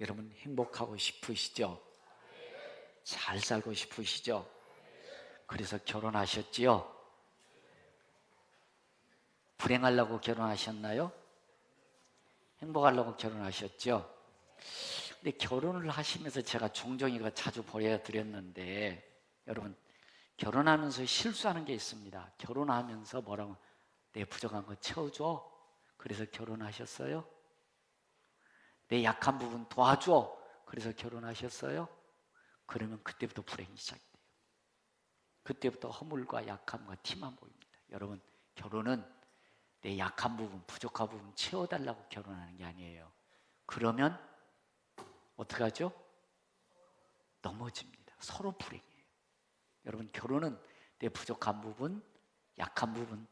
여러분 행복하고 싶으시죠? 잘 살고 싶으시죠? 그래서 결혼하셨지요? 불행하려고 결혼하셨나요? 행복하려고 결혼하셨죠? 근데 결혼을 하시면서 제가 종종 이거 자주 보여드렸는데, 여러분 결혼하면서 실수하는 게 있습니다. 결혼하면서 뭐라고, 내 부족한 거 채워줘. 그래서 결혼하셨어요? 내 약한 부분 도와줘. 그래서 결혼하셨어요? 그러면 그때부터 불행이 시작돼요. 그때부터 허물과 약함과 티만 보입니다. 여러분 결혼은 내 약한 부분, 부족한 부분 채워달라고 결혼하는 게 아니에요. 그러면 어떻게 하죠? 넘어집니다. 서로 불행해요. 여러분 결혼은 내 부족한 부분, 약한 부분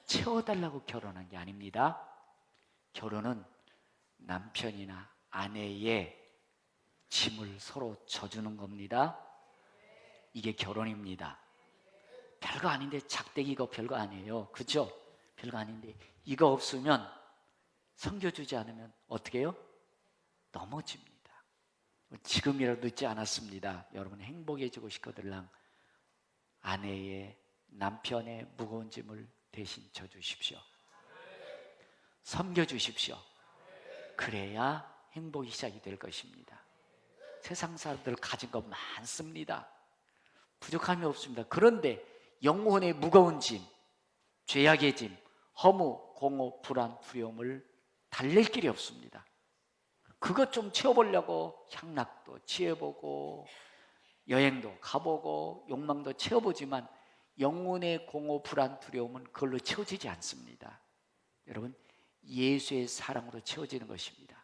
채워달라고 결혼한 게 아닙니다. 결혼은 남편이나 아내의 짐을 서로 져주는 겁니다. 이게 결혼입니다. 별거 아닌데, 작대기가 별거 아니에요. 그렇죠? 별거 아닌데 이거 없으면, 섬겨주지 않으면 어떻게 해요? 넘어집니다. 지금이라도 늦지 않았습니다. 여러분 행복해지고 싶거든요. 아내의, 남편의 무거운 짐을 대신 져주십시오. 섬겨주십시오. 그래야 행복이 시작이 될 것입니다. 세상 사람들 가진 거 많습니다. 부족함이 없습니다. 그런데 영혼의 무거운 짐, 죄악의 짐, 허무, 공허, 불안, 두려움을 달랠 길이 없습니다. 그것 좀 채워보려고 향락도 취해보고 여행도 가보고 욕망도 채워보지만 영혼의 공허, 불안, 두려움은 그걸로 채워지지 않습니다. 여러분 예수의 사랑으로 채워지는 것입니다.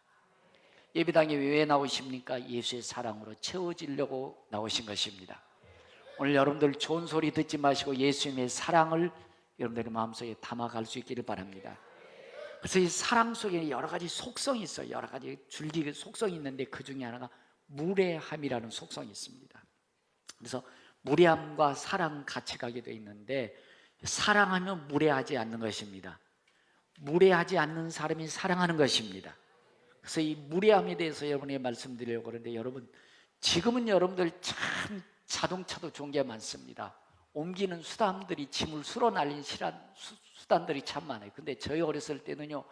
예배당에 왜 나오십니까? 예수의 사랑으로 채워지려고 나오신 것입니다. 오늘 여러분들 좋은 소리 듣지 마시고 예수님의 사랑을 여러분들의 마음속에 담아갈 수 있기를 바랍니다. 그래서 이 사랑 속에 여러 가지 속성이 있어요. 여러 가지 줄기 속성이 있는데 그 중에 하나가 무례함이라는 속성이 있습니다. 그래서 무례함과 사랑 같이 가게 되어 있는데, 사랑하면 무례하지 않는 것입니다. 무례하지 않는 사람이 사랑하는 것입니다. 그래서 이 무례함에 대해서 여러분에게 말씀드리려고 하는데, 여러분 지금은 여러분들 참 자동차도 좋은 게 많습니다. 옮기는 수단들이, 짐을 실어 날린 수단들이 참 많아요. 근데 저희 어렸을 때는요,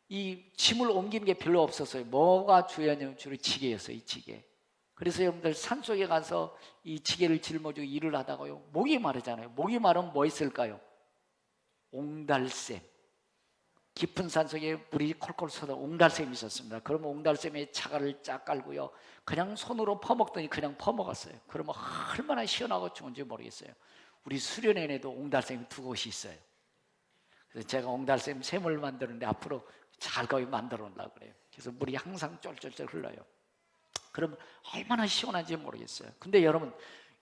이 짐을 옮기는 게 별로 없었어요. 뭐가 중요하냐면 주로 지게였어요. 이 지게. 그래서 여러분들 산속에 가서 이 지게를 짊어지고 일을 하다가요, 목이 마르잖아요. 목이 마르면 뭐 있을까요? 옹달샘. 깊은 산속에 물이 콜콜 쏟아 옹달샘이 있었습니다. 그러면 옹달샘에 차가를 쫙 깔고요, 그냥 손으로 퍼먹더니 그냥 퍼먹었어요. 그러면 얼마나 시원하고 좋은지 모르겠어요. 우리 수련회에도 옹달샘이 2곳이 있어요. 그래서 제가 옹달샘 샘을 만드는데 앞으로 잘 거기 만들어 놓으려고 그래요. 그래서 물이 항상 쫄쫄쫄 흘러요. 그럼 얼마나 시원한지 모르겠어요. 근데 여러분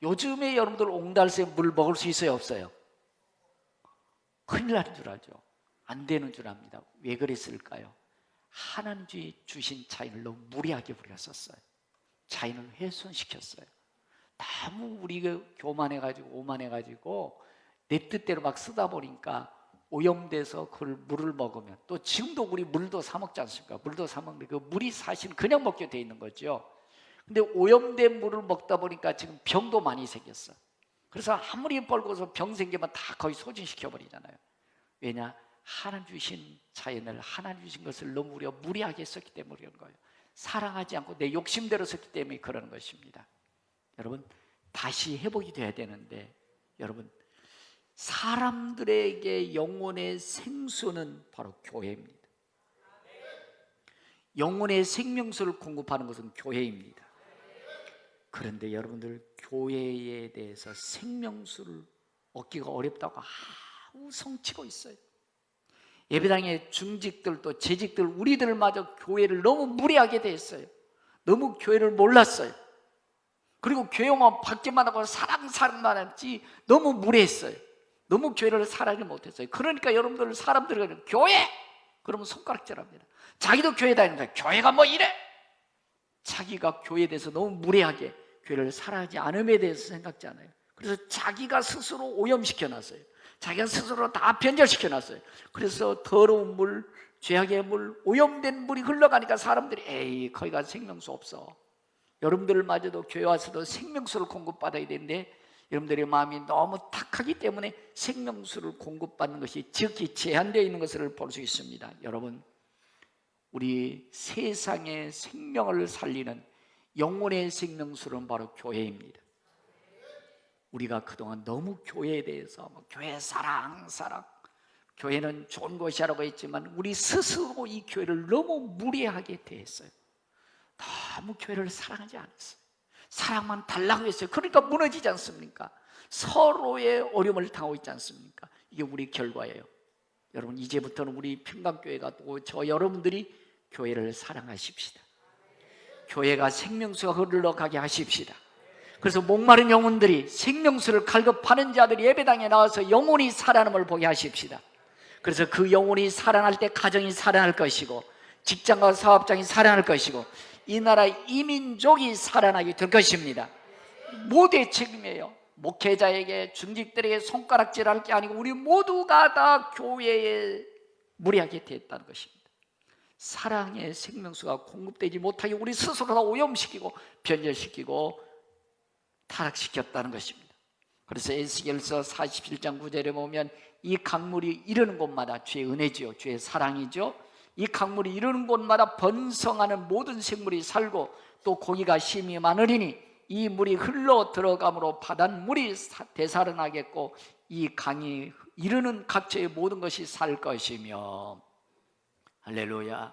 요즘에 여러분들 옹달샘 물 먹을 수 있어요? 없어요? 큰일 나는 줄 알죠. 안 되는 줄 압니다. 왜 그랬을까요? 하나님이 주신 자연을 너무 무리하게 부렸었어요. 자연을 훼손시켰어요. 너무 우리가 교만해가지고 오만해가지고 내 뜻대로 막 쓰다 보니까 오염돼서 그걸 물을 먹으면, 또 지금도 우리 물도 사 먹지 않습니까? 물도 사 먹는데 그 물이 사실 그냥 먹게 돼 있는 거죠. 근데 오염된 물을 먹다 보니까 지금 병도 많이 생겼어. 그래서 아무리 벌고서 병 생기면 다 거의 소진시켜 버리잖아요. 왜냐? 하나님 주신 자연을, 하나님 주신 것을 너무 우리가 무리하게 썼기 때문에 그런 거예요. 사랑하지 않고 내 욕심대로 썼기 때문에 그러는 것입니다. 여러분 다시 회복이 돼야 되는데, 여러분 사람들에게 영혼의 생수는 바로 교회입니다. 영혼의 생명수를 공급하는 것은 교회입니다. 그런데 여러분들 교회에 대해서 생명수를 얻기가 어렵다고 아우 성치고 있어요. 예배당의 중직들도 재직들, 우리들마저 교회를 너무 무리하게 됐어요. 너무 교회를 몰랐어요. 그리고 교회만 받기만 하고 사랑만 했지 너무 무례했어요. 너무 교회를 사랑하지 못했어요. 그러니까 여러분들 사람들이 교회! 그러면 손가락질합니다. 자기도 교회 다니는데 교회가 뭐 이래? 자기가 교회에 대해서 너무 무례하게, 교회를 사랑하지 않음에 대해서 생각지 않아요. 그래서 자기가 스스로 오염시켜놨어요. 자기가 스스로 다 변절시켜놨어요. 그래서 더러운 물, 죄악의 물, 오염된 물이 흘러가니까 사람들이 에이 거기가 생명수 없어. 여러분들마저도 교회 와서도 생명수를 공급받아야 되는데 여러분들의 마음이 너무 탁하기 때문에 생명수를 공급받는 것이 지극히 제한되어 있는 것을 볼 수 있습니다. 여러분, 우리 세상의 생명을 살리는 영혼의 생명수는 바로 교회입니다. 우리가 그동안 너무 교회에 대해서 교회 사랑 교회는 좋은 곳이라고 했지만 우리 스스로 이 교회를 너무 무례하게 대했어요. 너무 교회를 사랑하지 않았어요. 사랑만 달라고 했어요. 그러니까 무너지지 않습니까? 서로의 어려움을 당하고 있지 않습니까? 이게 우리 결과예요. 여러분, 이제부터는 우리 평강교회가 또 저 여러분들이 교회를 사랑하십시다. 교회가 생명수가 흘러가게 하십시다. 그래서 목마른 영혼들이 생명수를 갈급하는 자들이 예배당에 나와서 영혼이 살아남을 보게 하십시다. 그래서 그 영혼이 살아날 때 가정이 살아날 것이고 직장과 사업장이 살아날 것이고 이 나라 이민족이 살아나게 될 것입니다. 모두의 책임이에요. 목회자에게 중직들에게 손가락질할 게 아니고 우리 모두가 다 교회에 무리하게 됐다는 것입니다. 사랑의 생명수가 공급되지 못하게 우리 스스로 다 오염시키고 변절시키고 타락시켰다는 것입니다. 그래서 에스겔서 47장 9절에 보면 이 강물이 이르는 곳마다 주의 은혜지요, 주의 사랑이죠. 이 강물이 이르는 곳마다 번성하는 모든 생물이 살고 또 고기가 심히 많으리니 이 물이 흘러 들어감으로 바닷물이 되살아나겠고 이 강이 이르는 각처의 모든 것이 살 것이며. 할렐루야.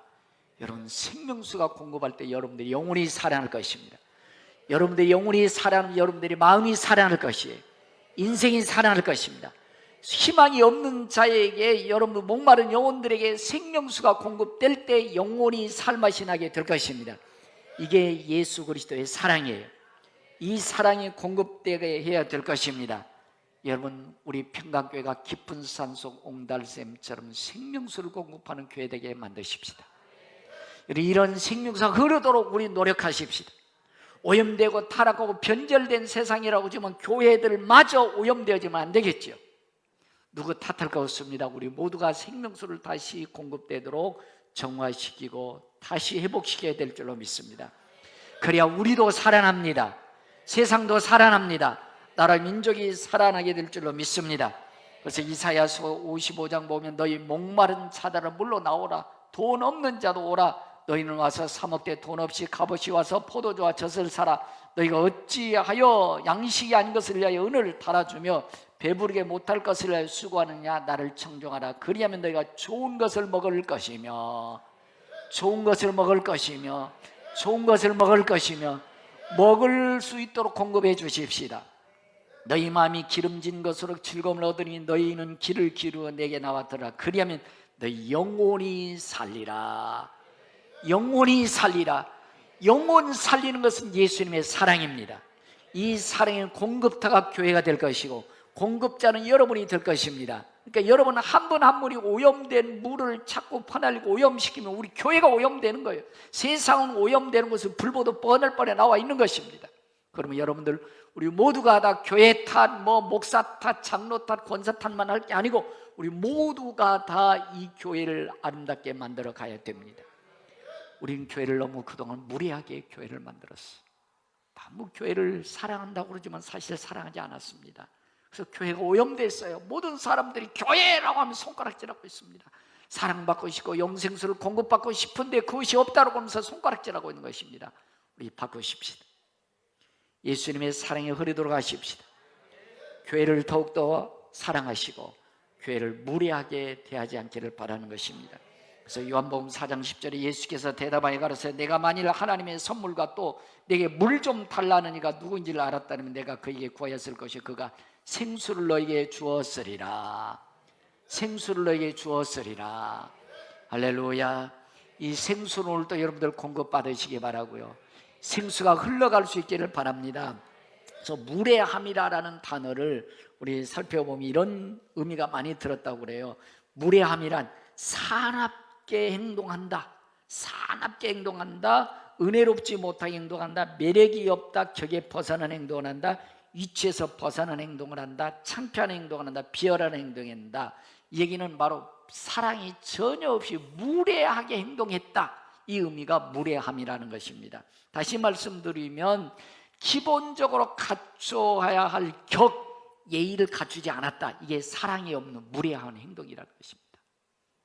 여러분, 생명수가 공급할 때 여러분들이 영혼이 살아날 것입니다. 여러분들의 영혼이 살아나면 여러분들의 마음이 살아날 것이에요. 인생이 살아날 것입니다. 희망이 없는 자에게, 여러분 목마른 영혼들에게 생명수가 공급될 때 영혼이 살맛이 나게 될 것입니다. 이게 예수 그리스도의 사랑이에요. 이 사랑이 공급되게 해야 될 것입니다. 여러분, 우리 평강교회가 깊은 산속 옹달샘처럼 생명수를 공급하는 교회 되게 만드십시다. 이런 생명수가 흐르도록 우리 노력하십시다. 오염되고 타락하고 변절된 세상이라고 하지만 교회들마저 오염되어지면 안 되겠죠. 누구 탓할 거 없습니다. 우리 모두가 생명수를 다시 공급되도록 정화시키고 다시 회복시켜야 될 줄로 믿습니다. 그래야 우리도 살아납니다. 세상도 살아납니다. 나라 민족이 살아나게 될 줄로 믿습니다. 그래서 이사야서 55장 보면 너희 목마른 자들아 물러 나오라. 돈 없는 자도 오라. 너희는 와서 사먹되 돈 없이 값없이 와서 포도주와 젖을 사라. 너희가 어찌하여 양식이 아닌 것을 위하여 은을 달아주며 배부르게 못할 것을 위하여 수고하느냐. 나를 청종하라. 그리하면 너희가 좋은 것을 먹을 것이며 좋은 것을 먹을 것이며 좋은 것을 먹을 것이며 먹을 수 있도록 공급해 주십시다. 너희 마음이 기름진 것으로 즐거움을 얻으니 너희는 길을 기루어 내게 나왔더라. 그리하면 너희 영혼이 살리라. 영혼이 살리라. 영혼 살리는 것은 예수님의 사랑입니다. 이 사랑의 공급타가 교회가 될 것이고 공급자는 여러분이 될 것입니다. 그러니까 여러분 한 분 한 분이 오염된 물을 자꾸 퍼날리고 오염시키면 우리 교회가 오염되는 거예요. 세상은 오염되는 것은 불보듯 뻔할 나와 있는 것입니다. 그러면 여러분들 우리 모두가 다 교회 탓, 목사 탓, 장로 탓, 권사 탓만 할 게 아니고 우리 모두가 다 이 교회를 아름답게 만들어 가야 됩니다. 우리는 교회를 너무 그동안 무리하게 교회를 만들었어. 너무 교회를 사랑한다고 그러지만 사실 사랑하지 않았습니다. 그래서 교회가 오염됐어요. 모든 사람들이 교회라고 하면 손가락질하고 있습니다. 사랑받고 싶고 영생수를 공급받고 싶은데 그것이 없다고 하면서 손가락질하고 있는 것입니다. 우리 바꾸십시다. 예수님의 사랑에 흐르도록 하십시다. 교회를 더욱더 사랑하시고 교회를 무례하게 대하지 않기를 바라는 것입니다. 그래서 요한복음 4장 10절에 예수께서 대답하여 가로되 내가 만일 하나님의 선물과 또 내게 물 좀 달라는 이가 누구인지를 알았다면 내가 그에게 구하였을 것이 그가 생수를 너에게 주었으리라. 생수를 너에게 주었으리라. 할렐루야. 이 생수는 오늘도 여러분들 공급 받으시기 바라고요. 생수가 흘러갈 수 있기를 바랍니다. 그래서 무례함이라는 단어를 우리 살펴보면 이런 의미가 많이 들었다고 그래요. 무례함이란 사납게 행동한다, 사납게 행동한다, 은혜롭지 못하게 행동한다, 매력이 없다, 격에 벗어난 행동을 한다, 위치에서 벗어난 행동을 한다, 창피한 행동을 한다, 비열한 행동을 한다. 이 얘기는 바로 사랑이 전혀 없이 무례하게 행동했다. 이 의미가 무례함이라는 것입니다. 다시 말씀드리면 기본적으로 갖춰야 할 예의를 갖추지 않았다. 이게 사랑이 없는 무례한 행동이라는 것입니다.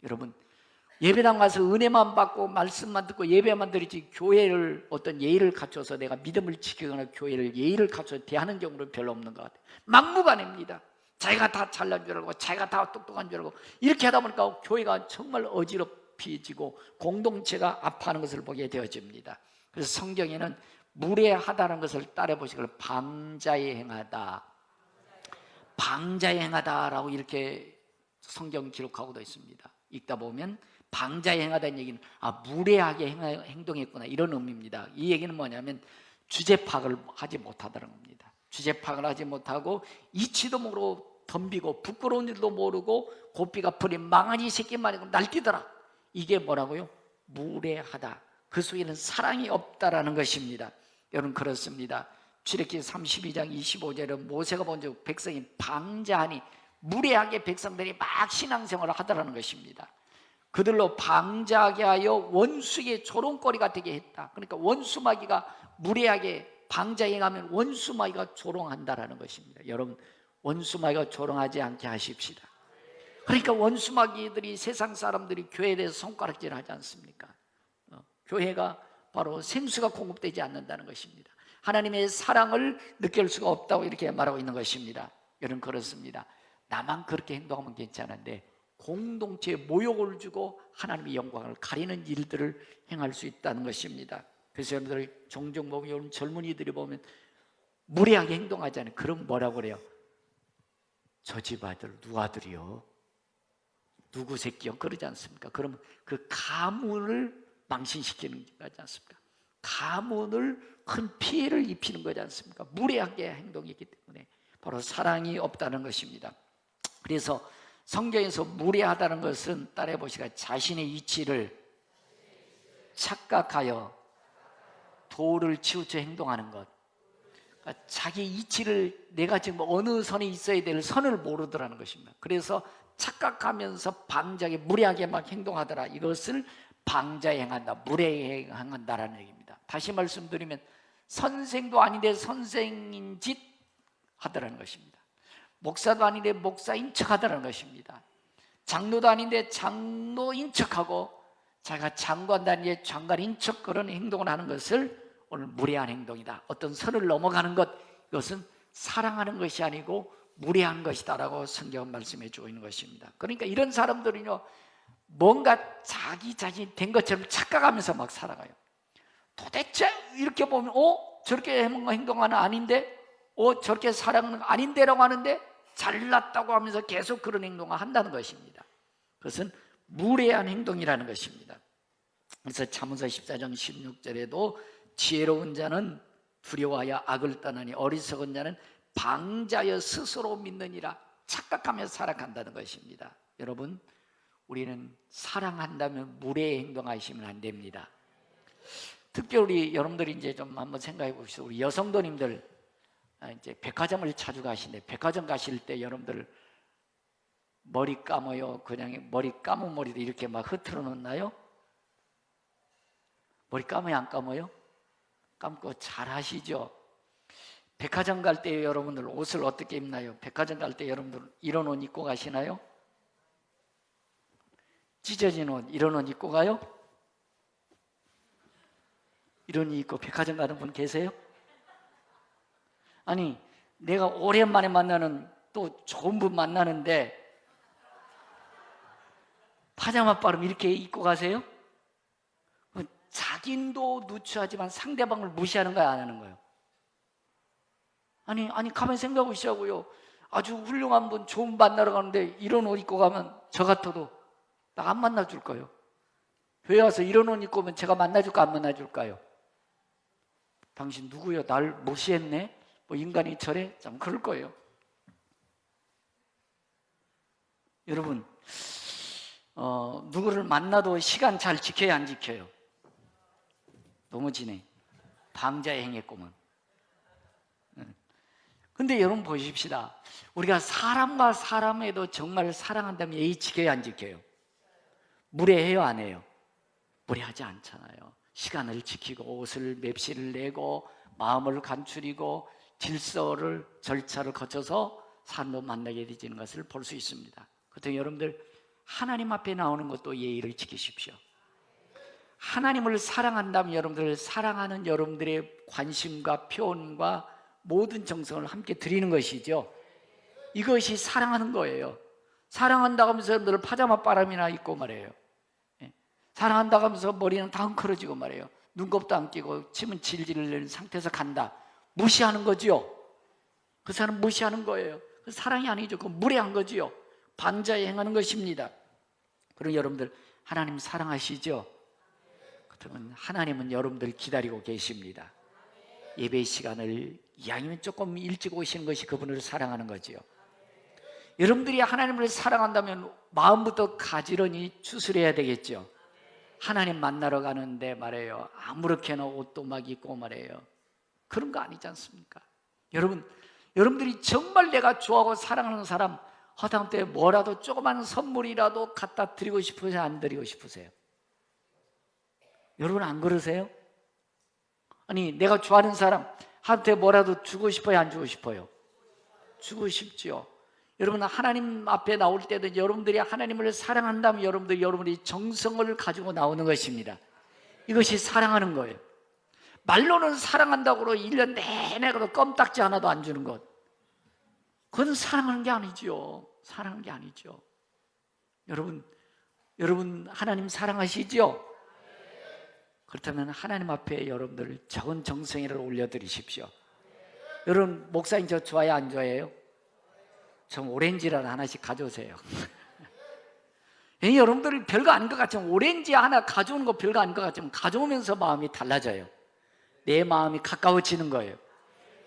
여러분, 예배당 가서 은혜만 받고 말씀만 듣고 예배만 드리지 교회를 어떤 예의를 갖춰서 내가 믿음을 지키거나 교회를 예의를 갖춰서 대하는 경우는 별로 없는 것 같아요. 막무가내입니다. 자기가 다 잘난 줄 알고 자기가 다 똑똑한 줄 알고 이렇게 하다 보니까 교회가 정말 어지럽혀지고 공동체가 아파하는 것을 보게 되어집니다. 그래서 성경에는 무례하다는 것을 따라 보시길 방자에 행하다, 방자에 행하다라고 이렇게 성경 기록하고도 있습니다. 읽다 보면 방자에 행하다는 얘기는 무례하게 행동했구나 이런 의미입니다. 이 얘기는 뭐냐면 주제 파악을 하지 못하다는 겁니다. 주제 파악을 하지 못하고 이치도 모르고 덤비고 부끄러운 일도 모르고 고삐가 풀린 망아지 새끼만 있고 날뛰더라. 이게 뭐라고요? 무례하다. 그 속에는 사랑이 없다라는 것입니다. 여러분, 그렇습니다. 출애굽기 32장 25절은 모세가 본즉 백성이 방자하니 무례하게 백성들이 막 신앙생활을 하더라는 것입니다. 그들로 방자하게 하여 원수에게 조롱거리가 되게 했다. 그러니까 원수마귀가 무례하게 방자에 가면 원수마귀가 조롱한다라는 것입니다. 여러분, 원수마귀가 조롱하지 않게 하십시다. 그러니까 원수마귀들이, 세상 사람들이 교회에 대해서 손가락질 하지 않습니까? 교회가 바로 생수가 공급되지 않는다는 것입니다. 하나님의 사랑을 느낄 수가 없다고 이렇게 말하고 있는 것입니다. 여러분, 그렇습니다. 나만 그렇게 행동하면 괜찮은데 공동체에 모욕을 주고 하나님의 영광을 가리는 일들을 행할 수 있다는 것입니다. 그래서 여러분들 종종 보면 여러분 젊은이들이 보면 무례하게 행동하잖아요. 그럼 뭐라고 그래요? 저 집 아들 누구 아들이요? 누구 새끼요? 그러지 않습니까? 그러면 그 가문을 망신시키는 거지 않습니까? 가문을 큰 피해를 입히는 거지 않습니까? 무례하게 행동했기 때문에 바로 사랑이 없다는 것입니다. 그래서 성경에서 무례하다는 것은 따라해 보시라. 자신의 이치를 착각하여 도를 치우쳐 행동하는 것. 그러니까 자기 이치를 내가 지금 어느 선에 있어야 될 선을 모르더라는 것입니다. 그래서 착각하면서 방자하게 무례하게 막 행동하더라. 이것을 방자에 행한다, 무례에 행한다라는 얘기입니다. 다시 말씀드리면 선생도 아닌데 선생인 짓 하더라는 것입니다. 목사도 아닌데 목사인 척하더라는 것입니다. 장로도 아닌데 장로인 척하고 자기가 장관도 아닌데 장관인 척 그런 행동을 하는 것을 오늘 무례한 행동이다. 어떤 선을 넘어가는 것, 이것은 사랑하는 것이 아니고 무례한 것이다라고 성경은 말씀해 주고 있는 것입니다. 그러니까 이런 사람들은요, 뭔가 자기 자신이 된 것처럼 착각하면서 막 살아가요. 도대체 이렇게 보면 저렇게 행동하는 아닌데 저렇게 살아가는 아닌데라고 하는데 잘났다고 하면서 계속 그런 행동을 한다는 것입니다. 그것은 무례한 행동이라는 것입니다. 그래서 잠언서 14장 16절에도 지혜로운 자는 두려워하여 악을 떠나니 어리석은 자는 방자여 스스로 믿느니라. 착각하며 살아간다는 것입니다. 여러분, 우리는 사랑한다면 무례히 행동하시면 안 됩니다. 특별히 여러분들이 이제 좀 한번 생각해 보시죠. 우리 여성도님들 이제 백화점을 자주 가시는데 백화점 가실 때 여러분들 머리 감아요? 그냥 머리 감은 머리도 이렇게 막 흐트러 놓나요? 머리 감아요? 안 감아요? 감고 잘 하시죠? 백화점 갈 때 여러분들 옷을 어떻게 입나요? 백화점 갈 때 여러분들 이런 옷 입고 가시나요? 찢어진 옷, 이런 옷 입고 가요? 이런 옷 입고 백화점 가는 분 계세요? 아니, 내가 오랜만에 만나는 또 좋은 분 만나는데 파자마 빠름 이렇게 입고 가세요? 자기도 누추하지만 상대방을 무시하는 거야, 안 하는 거예요? 아니 가만히 생각해 보시자고요. 아주 훌륭한 분, 좋은 분 만나러 가는데 이런 옷 입고 가면 저 같아도 나 안 만나줄 거예요. 교회 와서 이런 옷 입고 오면 제가 만나줄까 안 만나줄까요? 당신 누구요? 날 무시했네? 뭐 인간이 저래? 참 그럴 거예요. 여러분, 누구를 만나도 시간 잘 지켜야 안 지켜요? 너무 지네. 방자에 행했구먼. 근데 여러분 보십시다. 우리가 사람과 사람에도 정말 사랑한다면 예의 지켜야 안 지켜요? 무례해요, 안 해요? 무례하지 않잖아요. 시간을 지키고 옷을 맵시를 내고 마음을 간추리고 질서를 절차를 거쳐서 사람도 만나게 되는 것을 볼 수 있습니다. 그렇다면 여러분들 하나님 앞에 나오는 것도 예의를 지키십시오. 하나님을 사랑한다면 여러분들 사랑하는 여러분들의 관심과 표현과 모든 정성을 함께 드리는 것이죠. 이것이 사랑하는 거예요. 사랑한다고 하면서 여러분들 파자마 바람이나 입고 말해요. 사랑한다고 하면서 머리는 다 헝클어지고 말해요. 눈곱도 안 끼고 침은 질질 흘리는 상태에서 간다. 무시하는 거지요. 그 사람 무시하는 거예요. 그 사랑이 아니죠. 그 무례한 거지요. 반자에 행하는 것입니다. 그럼 여러분들 하나님 사랑하시죠? 그러면 하나님은 여러분들 기다리고 계십니다. 예배 시간을 이왕이면 조금 일찍 오시는 것이 그분을 사랑하는 거지요. 여러분들이 하나님을 사랑한다면 마음부터 가지런히 추스려야 되겠죠. 하나님 만나러 가는데 말이에요, 아무렇게나 옷도 막 입고 말이에요, 그런 거 아니지 않습니까? 여러분들이 정말 내가 좋아하고 사랑하는 사람 허당때 뭐라도 조그만 선물이라도 갖다 드리고 싶으세요? 안 드리고 싶으세요? 여러분 안 그러세요? 아니 내가 좋아하는 사람 한테 뭐라도 주고 싶어요? 안 주고 싶어요? 주고 싶죠. 여러분 하나님 앞에 나올 때도 여러분들이 하나님을 사랑한다면 여러분들이 정성을 가지고 나오는 것입니다. 이것이 사랑하는 거예요. 말로는 사랑한다고 1년 내내 껌딱지 하나도 안 주는 것, 그건 사랑하는 게 아니죠. 사랑하는 게 아니죠. 여러분 하나님 사랑하시죠? 그렇다면 하나님 앞에 여러분들 적은 정성이를 올려드리십시오. 여러분 목사님 저 좋아요 안 좋아해요? 좀 오렌지를 하나씩 가져오세요. 여러분들 별거 아닌 것 같지만 오렌지 하나 가져오는 거 별거 아닌 것 같지만 가져오면서 마음이 달라져요. 내 마음이 가까워지는 거예요.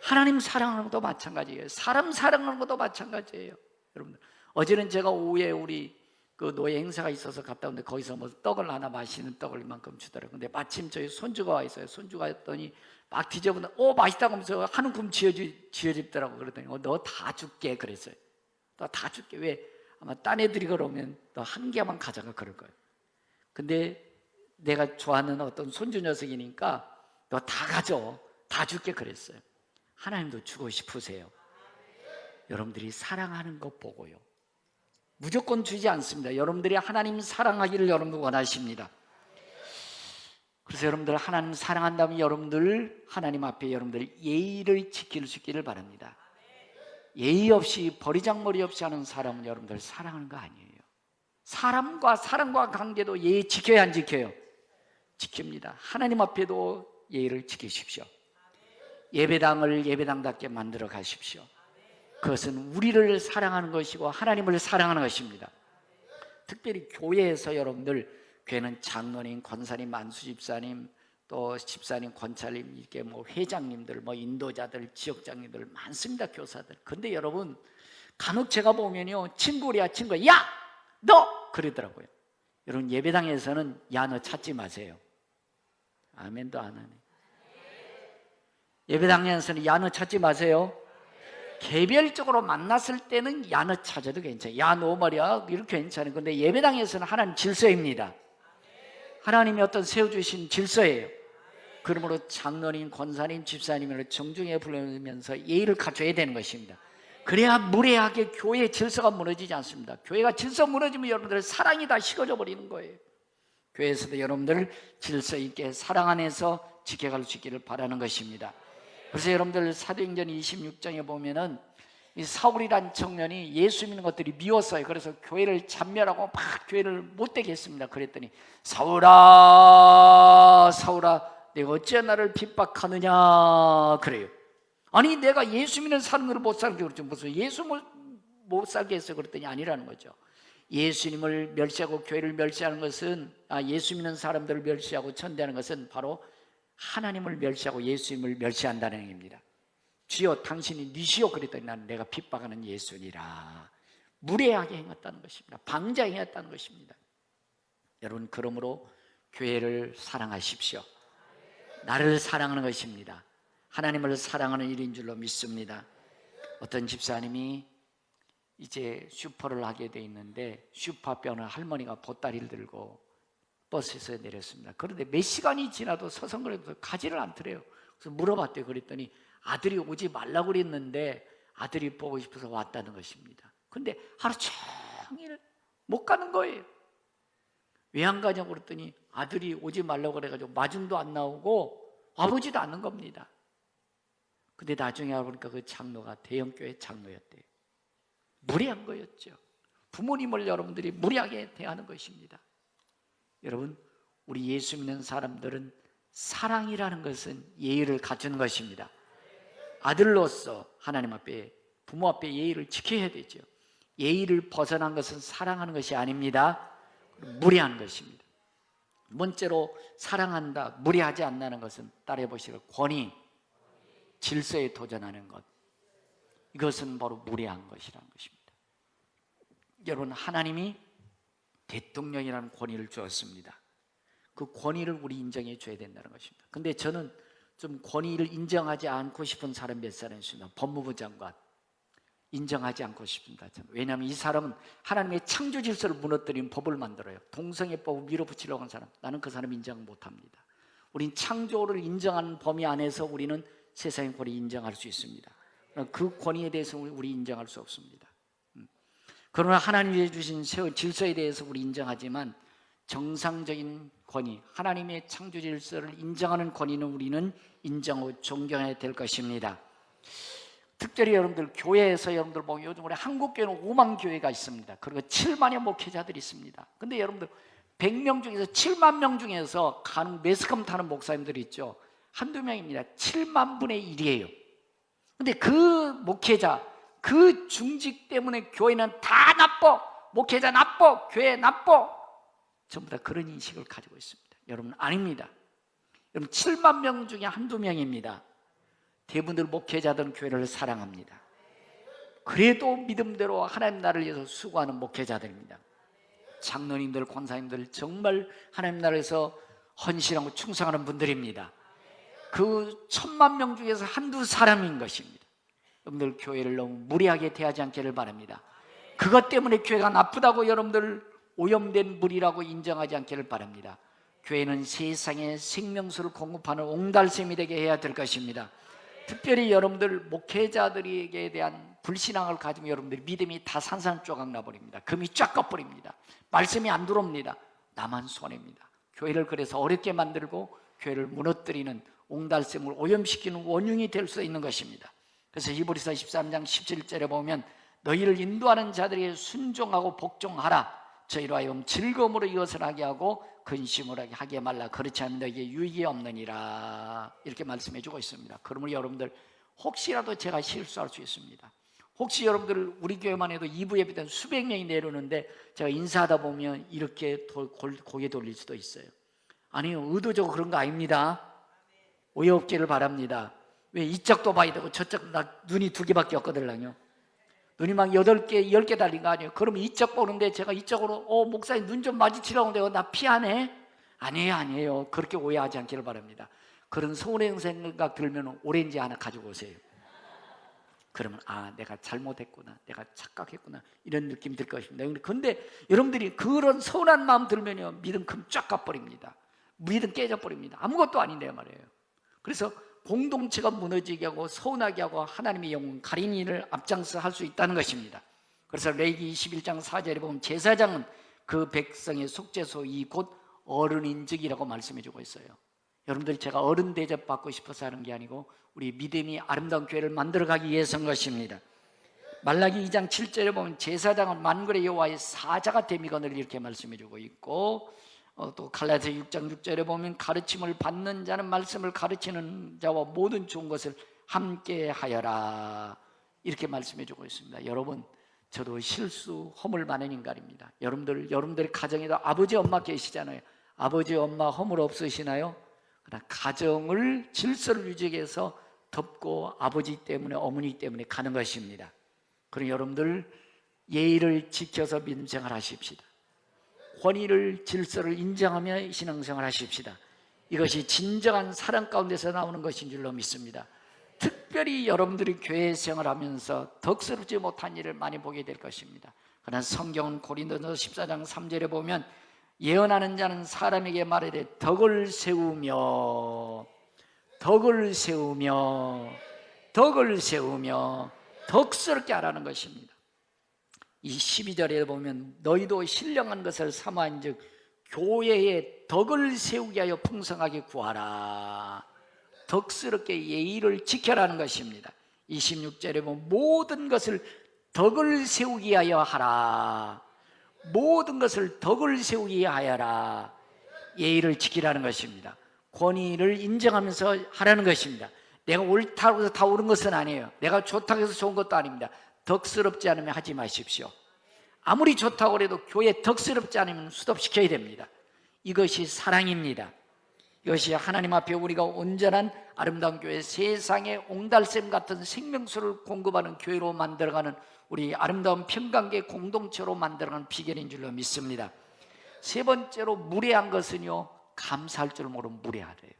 하나님 사랑하는 것도 마찬가지예요. 사람 사랑하는 것도 마찬가지예요. 여러분들 어제는 제가 오후에 우리 그 노예 행사가 있어서 갔다 오는데 거기서 뭐 떡을 하나 맛있는 떡을 이만큼 주더라고요. 근데 마침 저희 손주가 와 있어요. 손주가 했더니 막 뒤져보다 맛있다고 하면서 한 움큼 쥐어집더라고. 그러더니 너 다 줄게 그랬어요. 너 다 줄게. 왜? 아마 딴 애들이 그러면 너 한 개만 가져가 그럴 거예요. 근데 내가 좋아하는 어떤 손주 녀석이니까 너 다 가져. 다 줄게 그랬어요. 하나님도 주고 싶으세요. 여러분들이 사랑하는 것 보고요. 무조건 주지 않습니다. 여러분들이 하나님 사랑하기를 여러분들 원하십니다. 그래서 여러분들 하나님 사랑한다면 여러분들 하나님 앞에 여러분들 예의를 지킬 수 있기를 바랍니다. 예의 없이 버리장머리 없이 하는 사람은 여러분들 사랑하는 거 아니에요. 사람과 관계도 예의 지켜야 안 지켜요? 지킵니다. 하나님 앞에도 예의를 지키십시오. 예배당을 예배당답게 만들어 가십시오. 그것은 우리를 사랑하는 것이고 하나님을 사랑하는 것입니다. 특별히 교회에서 여러분들, 교회는 장로님, 권사님, 만수집사님, 또 집사님, 권찰님, 이렇게 뭐 회장님들, 뭐 인도자들, 지역장님들 많습니다. 교사들. 근데 여러분 간혹 제가 보면요, 친구야 야! 너! 그러더라고요. 여러분 예배당에서는 야 너 찾지 마세요. 아멘도 안 하네. 예배당에서는 야 너 찾지 마세요. 개별적으로 만났을 때는 야 너 찾아도 괜찮아요. 야 너 말이야 이렇게 괜찮아요. 근데 예배당에서는 하나님 질서입니다. 하나님이 어떤 세워주신 질서예요. 그러므로 장로님, 권사님, 집사님을 정중히 부르면서 예의를 갖춰야 되는 것입니다. 그래야 무례하게 교회의 질서가 무너지지 않습니다. 교회가 질서 무너지면 여러분들 사랑이 다 식어져 버리는 거예요. 교회에서도 여러분들 질서 있게 사랑 안에서 지켜갈 수 있기를 바라는 것입니다. 그래서 여러분들 사도행전 26장에 보면은 이 사울이란 청년이 예수 믿는 것들이 미웠어요. 그래서 교회를 잔멸하고 막 교회를 못되게 했습니다. 그랬더니 사울아 내가 어찌 나를 핍박하느냐 그래요. 아니 내가 예수 믿는 사람들을 못 살게 그랬죠. 무슨 예수 못 살게 했어요. 그랬더니 아니라는 거죠. 예수님을 멸시하고 교회를 멸시하는 것은 예수 믿는 사람들을 멸시하고 천대하는 것은 바로 하나님을 멸시하고 예수님을 멸시한다는 얘기입니다. 주여 당신이 니시오 그랬더니 나는 내가 핍박하는 예수니라. 무례하게 행했다는 것입니다. 방자히 행했다는 것입니다. 여러분 그러므로 교회를 사랑하십시오. 나를 사랑하는 것입니다. 하나님을 사랑하는 일인 줄로 믿습니다. 어떤 집사님이 이제 슈퍼를 하게 돼 있는데 슈퍼 앞에 어느 할머니가 보따리를 들고 버스에서 내렸습니다. 그런데 몇 시간이 지나도 서성거려서 가지를 않더래요. 그래서 물어봤대요. 그랬더니 아들이 오지 말라고 그랬는데 아들이 보고 싶어서 왔다는 것입니다. 근데 하루 종일 못 가는 거예요. 왜 안 가냐고 그랬더니 아들이 오지 말라고 그래가지고 마중도 안 나오고 와보지도 않는 겁니다. 근데 나중에 알아보니까 그 장로가 대형교회 장로였대요. 무례한 거였죠. 부모님을 여러분들이 무례하게 대하는 것입니다. 여러분, 우리 예수 믿는 사람들은 사랑이라는 것은 예의를 갖추는 것입니다. 아들로서 하나님 앞에, 부모 앞에 예의를 지켜야 되죠. 예의를 벗어난 것은 사랑하는 것이 아닙니다. 무례한 것입니다. 두 번째로 사랑한다, 무례하지 않는다는 것은 따라해 보시고 권위, 질서에 도전하는 것, 이것은 바로 무례한 것이라는 것입니다. 여러분, 하나님이 대통령이라는 권위를 주었습니다. 그 권위를 우리 인정해 줘야 된다는 것입니다. 근데 저는 좀 권위를 인정하지 않고 싶은 사람 몇 사람 있습니다. 법무부 장관 인정하지 않고 싶습니다. 왜냐하면 이 사람은 하나님의 창조 질서를 무너뜨리는 법을 만들어요. 동성애법을 밀어붙이려고 하는 사람, 나는 그 사람 인정 못합니다. 우린 창조를 인정하는 범위 안에서 우리는 세상의 권위 인정할 수 있습니다. 그 권위에 대해서 우리 인정할 수 없습니다. 그러나 하나님이 주신 질서에 대해서 우리 인정하지만 정상적인 권위, 하나님의 창조 질서를 인정하는 권위는 우리는 인정하고 존경해야 될 것입니다. 특별히 여러분들 교회에서 여러분들 보면 요즘 우리 한국교회는 5만 교회가 있습니다. 그리고 7만의 목회자들이 있습니다. 근데 여러분들 100명 중에서 7만 명 중에서 가는 매스컴 타는 목사님들이 있죠. 한두 명입니다. 7만 분의 1이에요. 근데 그 목회자, 그 중직 때문에 교회는 다 나빠, 목회자 나빠, 교회 나빠, 전부 다 그런 인식을 가지고 있습니다. 여러분, 아닙니다. 여러분, 7만 명 중에 한두 명입니다. 대부분들 목회자들은 교회를 사랑합니다. 그래도 믿음대로 하나님 나라를 위해서 수고하는 목회자들입니다. 장로님들, 권사님들 정말 하나님 나라에서 헌신하고 충성하는 분들입니다. 그 1000만 명 중에서 한두 사람인 것입니다. 여러분들 교회를 너무 무리하게 대하지 않기를 바랍니다. 그것 때문에 교회가 나쁘다고 여러분들 오염된 물이라고 인정하지 않기를 바랍니다. 교회는 세상에 생명수를 공급하는 옹달샘이 되게 해야 될 것입니다. 특별히 여러분들 목회자들에게 대한 불신앙을 가지면 여러분들이 믿음이 다 산산조각 나버립니다. 금이 쫙 꺼버립니다. 말씀이 안 들어옵니다. 나만 손해입니다. 교회를 그래서 어렵게 만들고 교회를 무너뜨리는 옹달샘을 오염시키는 원흉이 될 수 있는 것입니다. 그래서 히브리서 13장 17절에 보면 너희를 인도하는 자들에게 순종하고 복종하라. 저희로 하여금 즐거움으로 이것을 하게 하고 근심을 하게 말라. 그렇지 않으면 너희에게 유익이 없느니라. 이렇게 말씀해 주고 있습니다. 그러므로 여러분들 혹시라도 제가 실수할 수 있습니다. 혹시 여러분들 우리 교회만 해도 2부 예배 때는 수백 명이 내려오는데 제가 인사하다 보면 이렇게 고개 돌릴 수도 있어요. 아니요, 의도적으로 그런 거 아닙니다. 오해 없기를 바랍니다. 왜 이쪽도 봐야 되고 저쪽, 나 눈이 2개밖에 없거든요. 눈이 막 8개, 10개 달린 거 아니에요. 그러면 이쪽 보는데 제가 이쪽으로 목사님 눈 좀 마주치라고 하는데 나 피하네? 아니에요. 그렇게 오해하지 않기를 바랍니다. 그런 서운한 생각 들면 오렌지 하나 가지고 오세요. 그러면 내가 잘못했구나, 내가 착각했구나, 이런 느낌이 들 것입니다. 그런데 여러분들이 그런 서운한 마음 들면요, 믿음 금 쫙 가버립니다. 믿음 깨져버립니다. 아무것도 아닌데 말이에요. 그래서 공동체가 무너지게 하고 서운하게 하고 하나님의 영혼 가린 일을 앞장서 할 수 있다는 것입니다. 그래서 레위기 21장 4절에 보면 제사장은 그 백성의 속죄소이 곧 어른인즉이라고 말씀해주고 있어요. 여러분들, 제가 어른 대접 받고 싶어서 하는 게 아니고 우리 믿음이 아름다운 교회를 만들어가기 위해서인 것입니다. 말라기 2장 7절에 보면 제사장은 만군의 여호와의 사자가 됨이거늘 이렇게 말씀해주고 있고, 또 갈라디아 6장 6절에 보면 가르침을 받는 자는 말씀을 가르치는 자와 모든 좋은 것을 함께 하여라 이렇게 말씀해주고 있습니다. 여러분, 저도 실수 허물 많은 인간입니다. 여러분들의 가정에도 아버지 엄마 계시잖아요. 아버지 엄마 허물 없으시나요? 그러나 가정을 질서를 유지하기 위해서 덮고 아버지 때문에 어머니 때문에 가는 것입니다. 그럼 여러분들 예의를 지켜서 믿음생활 하십시다. 권위를, 질서를 인정하며 신앙생활 하십시다. 이것이 진정한 사랑 가운데서 나오는 것인 줄로 믿습니다. 특별히 여러분들이 교회 생활하면서 덕스럽지 못한 일을 많이 보게 될 것입니다. 그러나 성경은 고린도서 14장 3절에 보면 예언하는 자는 사람에게 말하되 덕을 세우며 덕을 세우며 덕을 세우며 덕스럽게 하라는 것입니다. 이 12절에 보면 너희도 신령한 것을 삼아인즉 교회에 덕을 세우게 하여 풍성하게 구하라. 덕스럽게 예의를 지켜라는 것입니다. 26절에 보면 모든 것을 덕을 세우게 하여 하라. 모든 것을 덕을 세우게 하여라. 예의를 지키라는 것입니다. 권위를 인정하면서 하라는 것입니다. 내가 옳다고 해서 다 옳은 것은 아니에요. 내가 좋다고 해서 좋은 것도 아닙니다. 덕스럽지 않으면 하지 마십시오. 아무리 좋다고 해도 교회 덕스럽지 않으면 수습시켜야 됩니다. 이것이 사랑입니다. 이것이 하나님 앞에 우리가 온전한 아름다운 교회, 세상에 옹달샘 같은 생명수를 공급하는 교회로 만들어가는 우리 아름다운 평강계 공동체로 만들어가는 비결인 줄로 믿습니다. 세 번째로 무례한 것은요, 감사할 줄 모르면 무례하래요.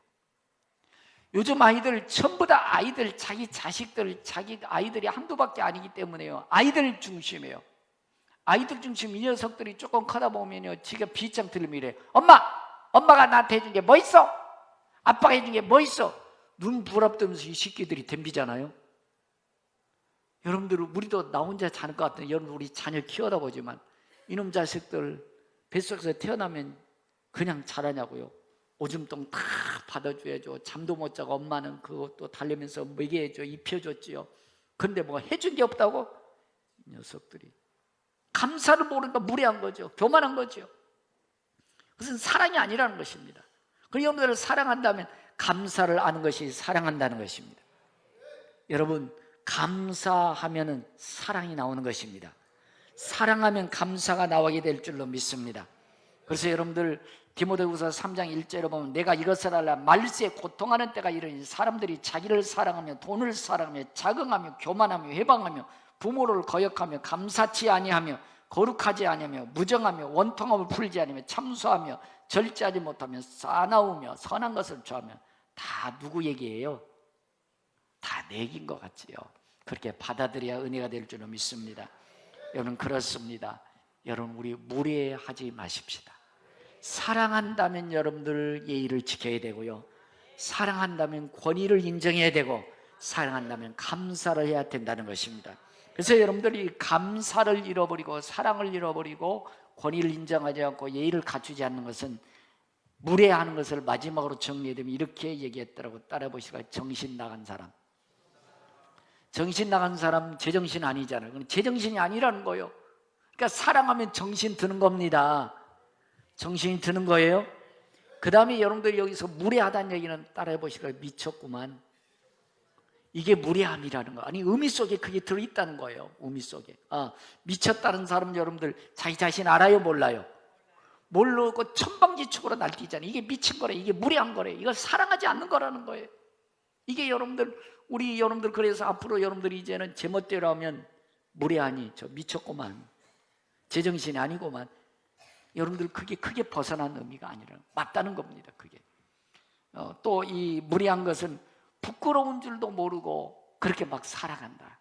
요즘 아이들 전부 다 아이들 자기 자식들 자기 아이들이 한두밖에 아니기 때문에요, 아이들 중심이에요. 아이들 중심. 이 녀석들이 조금 커다 보면요, 지가 비장 들리면 이래. 엄마가 나한테 해준 게 뭐 있어? 아빠가 해준 게 뭐 있어? 눈 부랍뜨면서 이 새끼들이 덤비잖아요. 여러분들, 우리도 나 혼자 자는 것 같은데 여러분 우리 자녀 키워다 보지만 이놈 자식들 뱃속에서 태어나면 그냥 자라냐고요. 오줌똥 다 받아줘야죠. 잠도 못 자고 엄마는 그것도 달래면서 먹여줘, 입혀줬지요. 그런데 뭐 해준 게 없다고? 이 녀석들이 감사를 모르니까 무례한 거죠. 교만한 거죠. 그것은 사랑이 아니라는 것입니다. 그리고 여러분들을 사랑한다면 감사를 아는 것이 사랑한다는 것입니다. 여러분, 감사하면 사랑이 나오는 것입니다. 사랑하면 감사가 나오게 될 줄로 믿습니다. 그래서 여러분들 디모데후서 3장 1절에 보면 내가 이것을 알라 말세에 고통하는 때가 이르니 사람들이 자기를 사랑하며 돈을 사랑하며 자긍하며 교만하며 회방하며 부모를 거역하며 감사치 아니하며 거룩하지 아니하며 무정하며 원통함을 풀지 아니하며 참소하며 절제하지 못하며 싸나우며 선한 것을 좋아하며. 다 누구 얘기예요? 다 내 얘기인 것 같지요. 그렇게 받아들여야 은혜가 될 줄로 믿습니다. 여러분, 그렇습니다. 여러분, 우리 무례하지 마십시다. 사랑한다면 여러분들 예의를 지켜야 되고요, 사랑한다면 권위를 인정해야 되고, 사랑한다면 감사를 해야 된다는 것입니다. 그래서 여러분들이 감사를 잃어버리고 사랑을 잃어버리고 권위를 인정하지 않고 예의를 갖추지 않는 것은, 무례하는 것을 마지막으로 정리해두면 이렇게 얘기했더라고. 따라 보시라. 정신 나간 사람. 정신 나간 사람 제정신 아니잖아요. 제정신이 아니라는 거예요. 그러니까 사랑하면 정신 드는 겁니다. 정신이 드는 거예요. 그 다음에 여러분들 여기서 무례하다는 얘기는 따라해 보시라. 미쳤구만. 이게 무례함이라는 거. 아니, 의미 속에 그게 들어있다는 거예요. 의미 속에. 미쳤다는 사람 여러분들 자기 자신 알아요, 몰라요? 모르고 천방지축으로 날뛰잖아요. 이게 미친 거래, 이게 무례한 거래, 이걸 사랑하지 않는 거라는 거예요. 이게 여러분들, 우리 여러분들, 그래서 앞으로 여러분들이 이제는 제멋대로 하면 무례하니 저 미쳤구만, 제정신이 아니고만, 여러분들 그게 크게 벗어난 의미가 아니라 맞다는 겁니다. 그게 또 이 무례한 것은 부끄러운 줄도 모르고 그렇게 막 살아간다.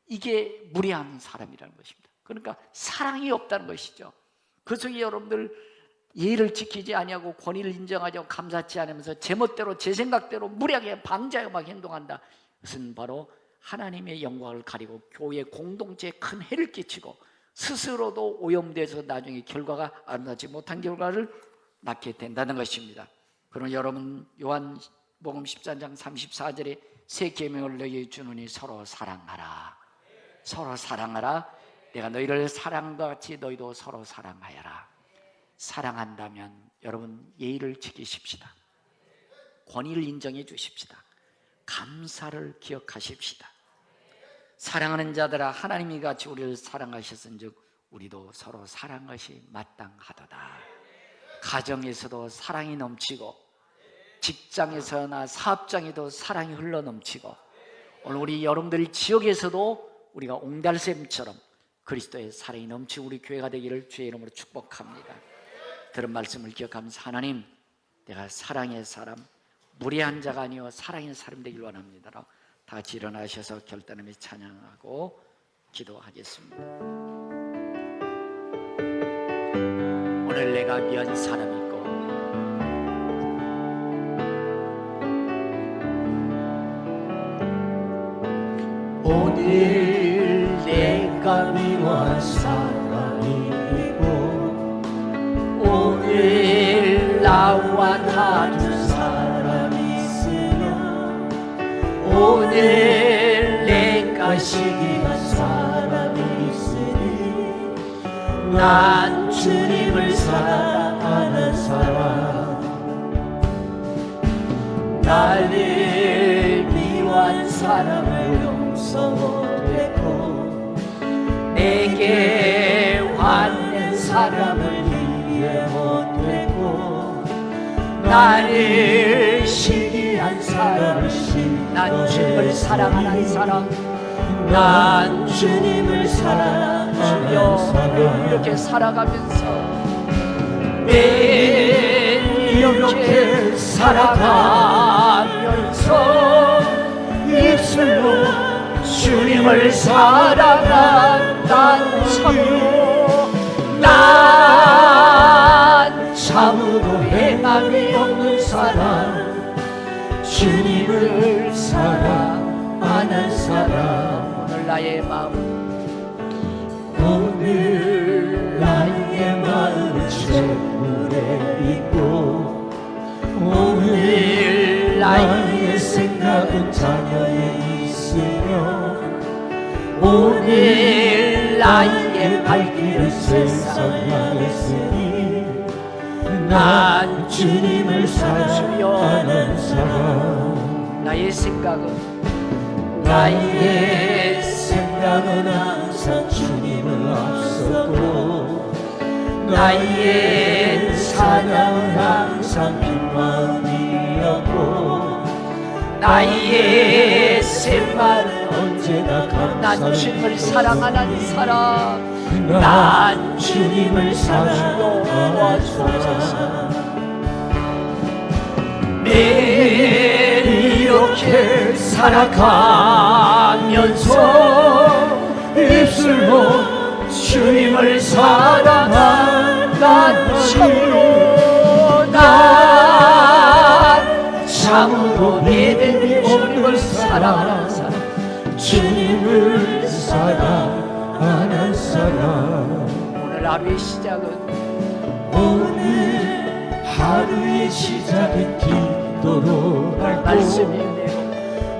이게 무례한 사람이라는 것입니다. 그러니까 사랑이 없다는 것이죠. 그 속에 여러분들 예의를 지키지 아니하고 권위를 인정하지 않고 감사치 않으면서 제멋대로 제 생각대로 무례하게 방자하게 막 행동한다. 그것은 바로 하나님의 영광을 가리고 교회 공동체에 큰 해를 끼치고 스스로도 오염돼서 나중에 결과가 아름답지 못한 결과를 낳게 된다는 것입니다. 그럼 여러분, 요한복음 14장 34절에 새 계명을 너희에게 주노니 서로 사랑하라. 서로 사랑하라. 내가 너희를 사랑한 것 같이 너희도 서로 사랑하여라. 사랑한다면 여러분 예의를 지키십시다. 권위를 인정해 주십시다. 감사를 기억하십시다. 사랑하는 자들아, 하나님이 같이 우리를 사랑하셨은즉 우리도 서로 사랑한 것이 마땅하도다. 가정에서도 사랑이 넘치고 직장에서나 사업장에도 사랑이 흘러넘치고 오늘 우리 여러분들 지역에서도 우리가 옹달샘처럼 그리스도의 사랑이 넘치고 우리 교회가 되기를 주의 이름으로 축복합니다. 들은 말씀을 기억하면서 하나님, 내가 사랑의 사람, 무례한 자가 아니요 사랑의 사람 되길 원합니다. 다 같이 일어나셔서 결단하며 찬양하고 기도하겠습니다. 오늘 내가 면 사람이고 오늘 내가 미워한 사람이고 오늘 나와 다툰 사람이 있으면 오늘 내가 시기한 사람이 있으니 난 주님을 사랑하는 사람 나를 미워한 사람을 용서 못했고 내게 화낸 사람을 이해 못했고 나를 시기한 사람 난 주님을 사랑하는 사람 난 주님을 사랑하는 사람 이렇게 살아가면서 매일 이렇게 살아가면서 입술로 주님을 사랑한다는 참으로 난 참으로 행함이 없는 사람 주님을 사랑하는 사람 오늘 나의 마음 오늘 나의 마음을 채울에 있고 오늘 나의 생각은 자녀에 있으며 오늘 나의 발길을 세상에 했으니 난 주님을 사랑하는 사람 나의 생각은 항상 주님을 앞서고 나의 사랑은 항상 빈 마음이었고 나의 생활은 언제나 감사를 난 주님을 사랑하는 사람 난 주님을 사랑하는 사람 매일 이렇게 살아가면서 입술로 주님을 사랑한다는 참으로 난 참으로 믿음이 주님을 사랑하는 사람 주님을 사랑하는 사람 오늘 하루의 시작은 오늘 하루의 시작은 기도로 할 말씀의 은혜로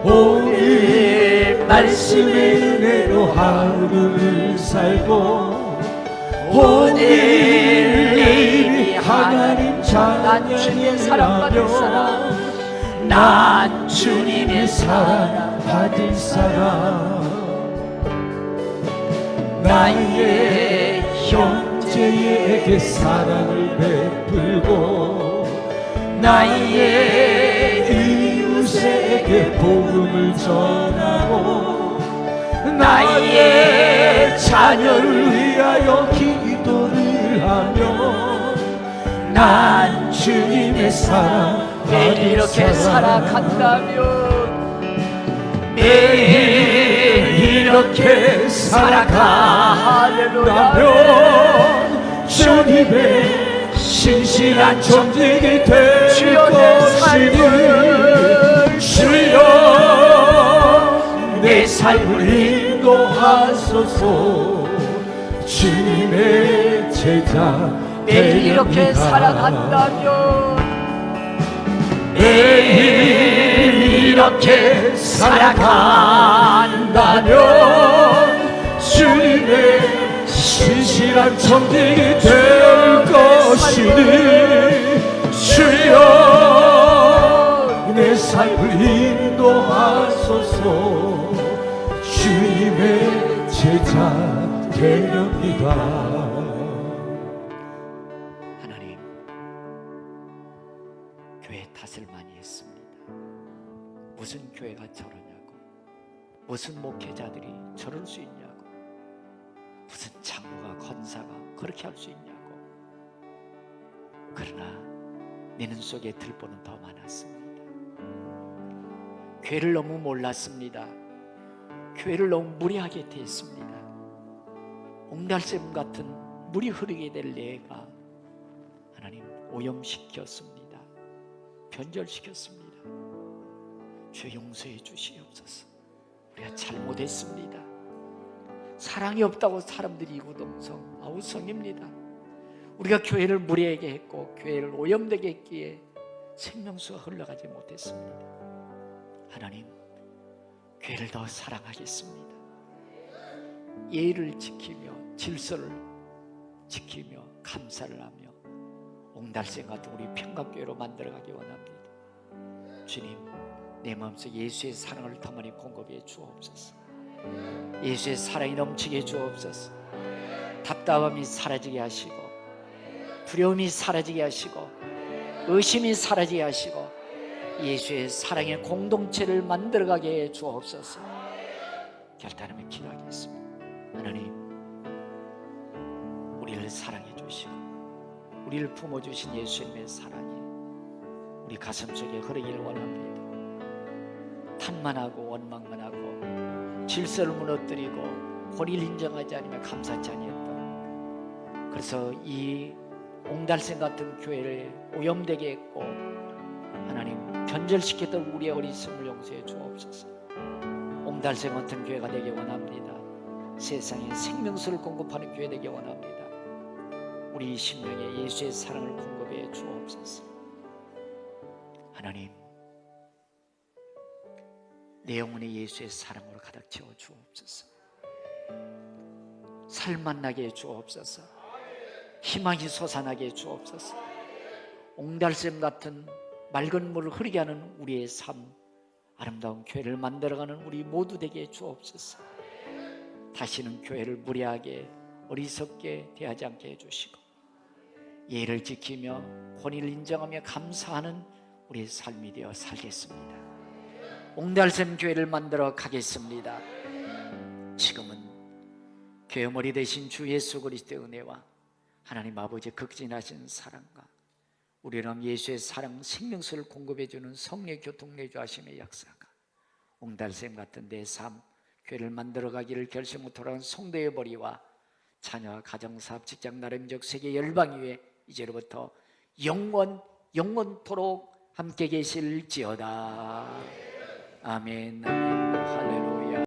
오늘 말씀의 은혜로 하루를 살고 오늘 내일이 하나님 자녀 주님의 사랑받을 사람 난 주님의 사랑받을 사람 나의 형제에게 사랑을 베풀고 나의 이웃에게 복음을 전하고 나의 자녀를 위하여 기도를 하며 난 주님의 사랑 매일 이렇게 살아간다면 매일 이렇게 살아간다면 주님의 신실한 종들이 될 것이니 주여 내 삶을 인도하소서 주님의 제자 매일 이렇게 살아간다면 매일 이렇게 살아간다면 주님의 신실한 종들이 될 것이니 주여 내 삶을 인도하소서 주님의 제자 되렵니다. 하나님 교회 탓을 많이 했습니다. 무슨 교회가 저러냐고 무슨 목회자들이 저럴 수 있냐고 무슨 장로가 권사가 그렇게 할 수 있냐고 그러나 내 눈 속에 들보는 더 많았습니다. 교회를 너무 몰랐습니다. 교회를 너무 무리하게 대했습니다. 옥날샘 같은 물이 흐르게 될 내가 하나님 오염시켰습니다. 변절시켰습니다. 주여 용서해 주시옵소서. 우리가 잘못했습니다. 사랑이 없다고 사람들이 이구동성 아우성입니다. 우리가 교회를 무례하게 했고 교회를 오염되게 했기에 생명수가 흘러가지 못했습니다. 하나님, 교회를 더 사랑하겠습니다. 예의를 지키며 질서를 지키며 감사를 하며 옹달샘 같은 우리 평강교회로 만들어가기 원합니다. 주님, 내 마음속 예수의 사랑을 담아내 공급해 주옵소서. 예수의 사랑이 넘치게 주옵소서. 답답함이 사라지게 하시고 두려움이 사라지게 하시고 의심이 사라지게 하시고 예수의 사랑의 공동체를 만들어가게 해 주옵소서. 결단하며 기도하겠습니다. 하나님, 우리를 사랑해 주시고 우리를 품어주신 예수님의 사랑이 우리 가슴 속에 흐르기를 원합니다. 탓만 하고 원망만 하고 질서를 무너뜨리고 권위를 인정하지 않으며 감사치 아니했던, 그래서 이 옹달샘 같은 교회를 오염되게 했고 하나님 변절시켰던 우리의 어리석음을 용서해 주옵소서. 옹달샘 같은 교회가 되기 원합니다. 세상에 생명수를 공급하는 교회 되기 원합니다. 우리 심령에 예수의 사랑을 공급해 주옵소서. 하나님, 내 영혼에 예수의 사랑으로 가득 채워 주옵소서. 살만 나게 해 주옵소서. 희망이 솟아나게 해 주옵소서. 옹달샘 같은 맑은 물을 흐르게 하는 우리의 삶, 아름다운 교회를 만들어가는 우리 모두 되게 해 주옵소서. 다시는 교회를 무례하게 어리석게 대하지 않게 해주시고 예를 지키며 권위를 인정하며 감사하는 우리의 삶이 되어 살겠습니다. 옹달샘 교회를 만들어 가겠습니다. 지금은 교회 머리 되신 주 예수 그리스도의 은혜와 하나님 아버지의 극진하신 사랑과 우리랑 예수의 사랑 생명수를 공급해주는 성령의 교통 내주하심의 역사가 옹달샘 같은 내 삶 교회를 만들어가기를 결심으로 돌아온 성도의 머리와 자녀, 가정사업, 직장, 나름적 세계 열방 위에 이제로부터 영원토록 함께 계실지어다. 아멘, 아멘, 할렐루야.